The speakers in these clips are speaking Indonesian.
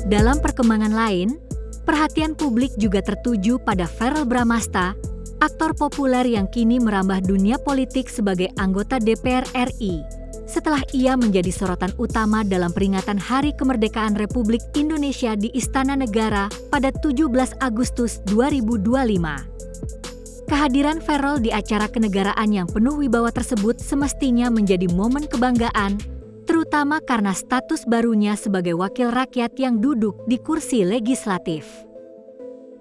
Dalam perkembangan lain, perhatian publik juga tertuju pada Verrel Bramasta, aktor populer yang kini merambah dunia politik sebagai anggota DPR RI, setelah ia menjadi sorotan utama dalam peringatan Hari Kemerdekaan Republik Indonesia di Istana Negara pada 17 Agustus 2025. Kehadiran Verrel di acara kenegaraan yang penuh wibawa tersebut semestinya menjadi momen kebanggaan, terutama karena status barunya sebagai wakil rakyat yang duduk di kursi legislatif.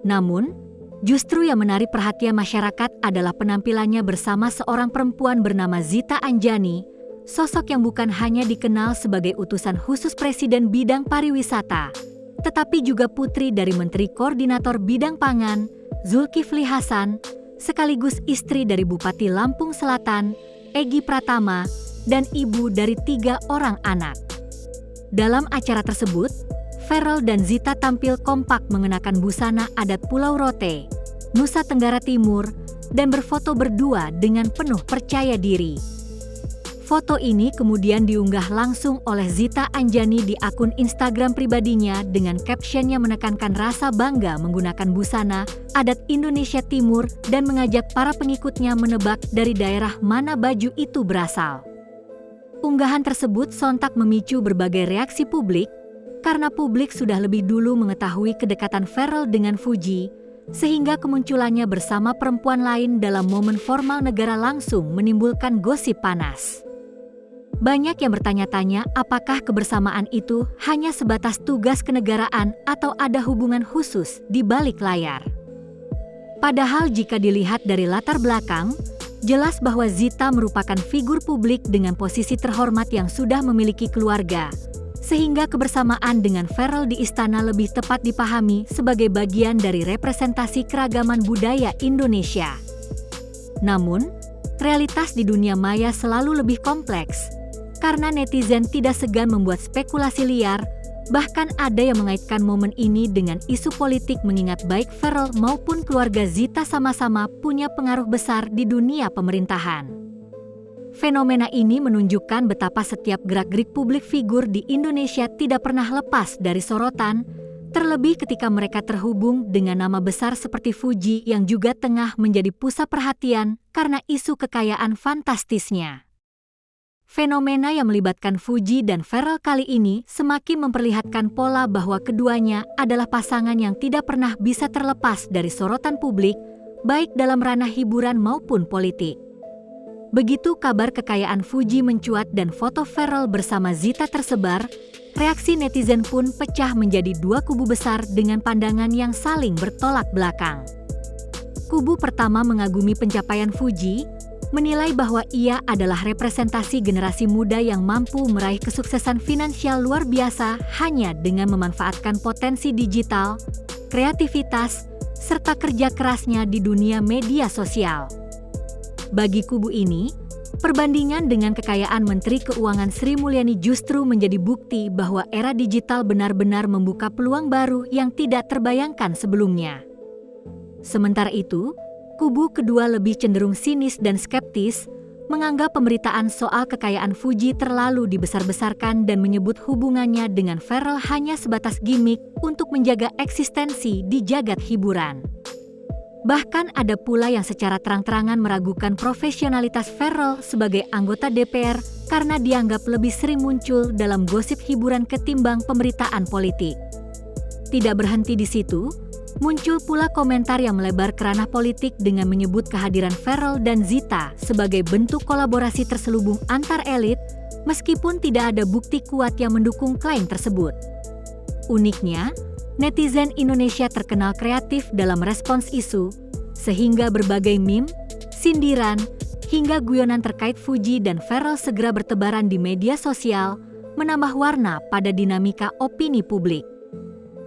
Namun, justru yang menarik perhatian masyarakat adalah penampilannya bersama seorang perempuan bernama Zita Anjani, sosok yang bukan hanya dikenal sebagai utusan khusus Presiden bidang pariwisata, tetapi juga putri dari Menteri Koordinator Bidang Pangan, Zulkifli Hasan, sekaligus istri dari Bupati Lampung Selatan, Egy Pratama, dan ibu dari 3 orang anak. Dalam acara tersebut, Verrel dan Zita tampil kompak mengenakan busana adat Pulau Rote, Nusa Tenggara Timur, dan berfoto berdua dengan penuh percaya diri. Foto ini kemudian diunggah langsung oleh Zita Anjani di akun Instagram pribadinya dengan caption yang menekankan rasa bangga menggunakan busana adat Indonesia Timur dan mengajak para pengikutnya menebak dari daerah mana baju itu berasal. Unggahan tersebut sontak memicu berbagai reaksi publik, karena publik sudah lebih dulu mengetahui kedekatan Verrel dengan Fuji, sehingga kemunculannya bersama perempuan lain dalam momen formal negara langsung menimbulkan gosip panas. Banyak yang bertanya-tanya apakah kebersamaan itu hanya sebatas tugas kenegaraan atau ada hubungan khusus di balik layar. Padahal jika dilihat dari latar belakang, jelas bahwa Zita merupakan figur publik dengan posisi terhormat yang sudah memiliki keluarga, sehingga kebersamaan dengan Verrel di istana lebih tepat dipahami sebagai bagian dari representasi keragaman budaya Indonesia. Namun, realitas di dunia maya selalu lebih kompleks, karena netizen tidak segan membuat spekulasi liar, bahkan ada yang mengaitkan momen ini dengan isu politik mengingat baik Verrel maupun keluarga Zita sama-sama punya pengaruh besar di dunia pemerintahan. Fenomena ini menunjukkan betapa setiap gerak-gerik publik figur di Indonesia tidak pernah lepas dari sorotan, terlebih ketika mereka terhubung dengan nama besar seperti Fuji yang juga tengah menjadi pusat perhatian karena isu kekayaan fantastisnya. Fenomena yang melibatkan Fuji dan Verrel kali ini semakin memperlihatkan pola bahwa keduanya adalah pasangan yang tidak pernah bisa terlepas dari sorotan publik, baik dalam ranah hiburan maupun politik. Begitu kabar kekayaan Fuji mencuat dan foto Verrel bersama Zita tersebar, reaksi netizen pun pecah menjadi 2 kubu besar dengan pandangan yang saling bertolak belakang. Kubu pertama mengagumi pencapaian Fuji, menilai bahwa ia adalah representasi generasi muda yang mampu meraih kesuksesan finansial luar biasa hanya dengan memanfaatkan potensi digital, kreativitas, serta kerja kerasnya di dunia media sosial. Bagi kubu ini, perbandingan dengan kekayaan Menteri Keuangan Sri Mulyani justru menjadi bukti bahwa era digital benar-benar membuka peluang baru yang tidak terbayangkan sebelumnya. Sementara itu, kubu kedua lebih cenderung sinis dan skeptis, menganggap pemberitaan soal kekayaan Fuji terlalu dibesar-besarkan dan menyebut hubungannya dengan Verrel hanya sebatas gimmick untuk menjaga eksistensi di jagat hiburan. Bahkan ada pula yang secara terang-terangan meragukan profesionalitas Verrel sebagai anggota DPR karena dianggap lebih sering muncul dalam gosip hiburan ketimbang pemberitaan politik. Tidak berhenti di situ, muncul pula komentar yang melebar ke ranah politik dengan menyebut kehadiran Verrel dan Zita sebagai bentuk kolaborasi terselubung antar elit, meskipun tidak ada bukti kuat yang mendukung klaim tersebut. Uniknya, netizen Indonesia terkenal kreatif dalam respons isu, sehingga berbagai meme, sindiran, hingga guyonan terkait Fuji dan Verrel segera bertebaran di media sosial, menambah warna pada dinamika opini publik.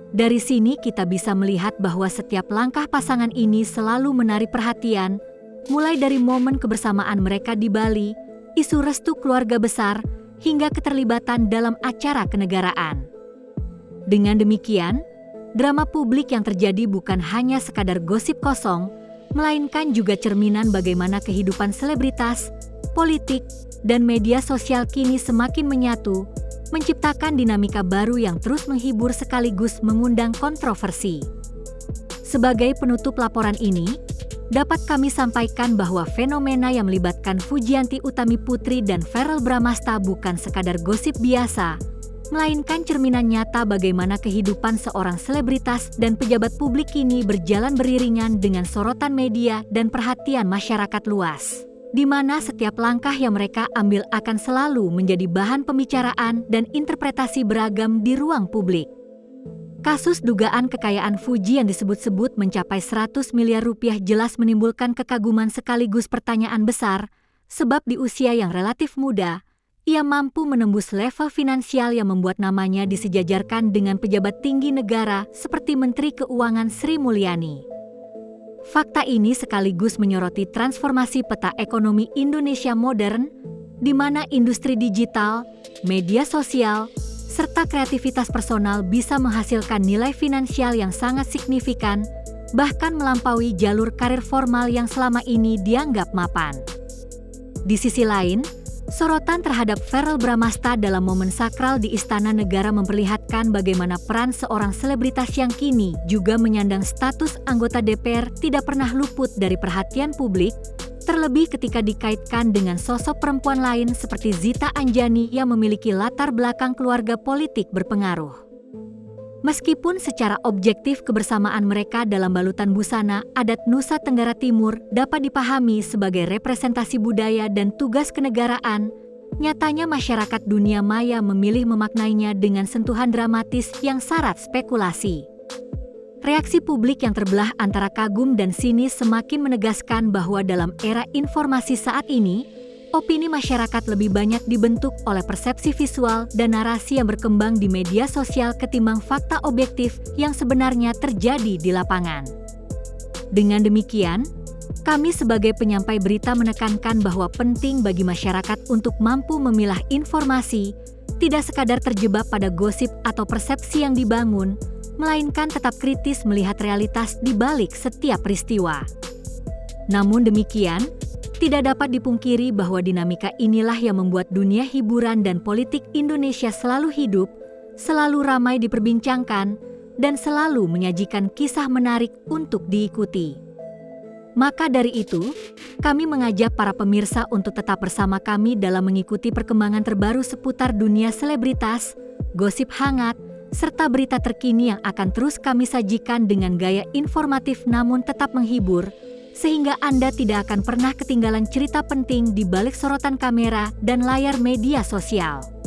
Dari sini kita bisa melihat bahwa setiap langkah pasangan ini selalu menarik perhatian, mulai dari momen kebersamaan mereka di Bali, isu restu keluarga besar, hingga keterlibatan dalam acara kenegaraan. Dengan demikian, drama publik yang terjadi bukan hanya sekadar gosip kosong, melainkan juga cerminan bagaimana kehidupan selebritas, politik, dan media sosial kini semakin menyatu, menciptakan dinamika baru yang terus menghibur sekaligus mengundang kontroversi. Sebagai penutup laporan ini, dapat kami sampaikan bahwa fenomena yang melibatkan Fujianti Utami Putri dan Verrell Bramasta bukan sekadar gosip biasa, melainkan cerminan nyata bagaimana kehidupan seorang selebritas dan pejabat publik kini berjalan beriringan dengan sorotan media dan perhatian masyarakat luas, di mana setiap langkah yang mereka ambil akan selalu menjadi bahan pembicaraan dan interpretasi beragam di ruang publik. Kasus dugaan kekayaan Fuji yang disebut-sebut mencapai 100 miliar rupiah jelas menimbulkan kekaguman sekaligus pertanyaan besar, sebab di usia yang relatif muda, ia mampu menembus level finansial yang membuat namanya disejajarkan dengan pejabat tinggi negara seperti Menteri Keuangan Sri Mulyani. Fakta ini sekaligus menyoroti transformasi peta ekonomi Indonesia modern, di mana industri digital, media sosial, serta kreativitas personal bisa menghasilkan nilai finansial yang sangat signifikan, bahkan melampaui jalur karir formal yang selama ini dianggap mapan. Di sisi lain, sorotan terhadap Verrell Bramasta dalam momen sakral di Istana Negara memperlihatkan bagaimana peran seorang selebritas yang kini juga menyandang status anggota DPR tidak pernah luput dari perhatian publik, terlebih ketika dikaitkan dengan sosok perempuan lain seperti Zita Anjani yang memiliki latar belakang keluarga politik berpengaruh. Meskipun secara objektif kebersamaan mereka dalam balutan busana adat Nusa Tenggara Timur dapat dipahami sebagai representasi budaya dan tugas kenegaraan, nyatanya masyarakat dunia maya memilih memaknainya dengan sentuhan dramatis yang syarat spekulasi. Reaksi publik yang terbelah antara kagum dan sinis semakin menegaskan bahwa dalam era informasi saat ini, opini masyarakat lebih banyak dibentuk oleh persepsi visual dan narasi yang berkembang di media sosial ketimbang fakta objektif yang sebenarnya terjadi di lapangan. Dengan demikian, kami sebagai penyampai berita menekankan bahwa penting bagi masyarakat untuk mampu memilah informasi, tidak sekadar terjebak pada gosip atau persepsi yang dibangun, melainkan tetap kritis melihat realitas di balik setiap peristiwa. Namun demikian, tidak dapat dipungkiri bahwa dinamika inilah yang membuat dunia hiburan dan politik Indonesia selalu hidup, selalu ramai diperbincangkan, dan selalu menyajikan kisah menarik untuk diikuti. Maka dari itu, kami mengajak para pemirsa untuk tetap bersama kami dalam mengikuti perkembangan terbaru seputar dunia selebritas, gosip hangat, serta berita terkini yang akan terus kami sajikan dengan gaya informatif namun tetap menghibur, sehingga Anda tidak akan pernah ketinggalan cerita penting di balik sorotan kamera dan layar media sosial.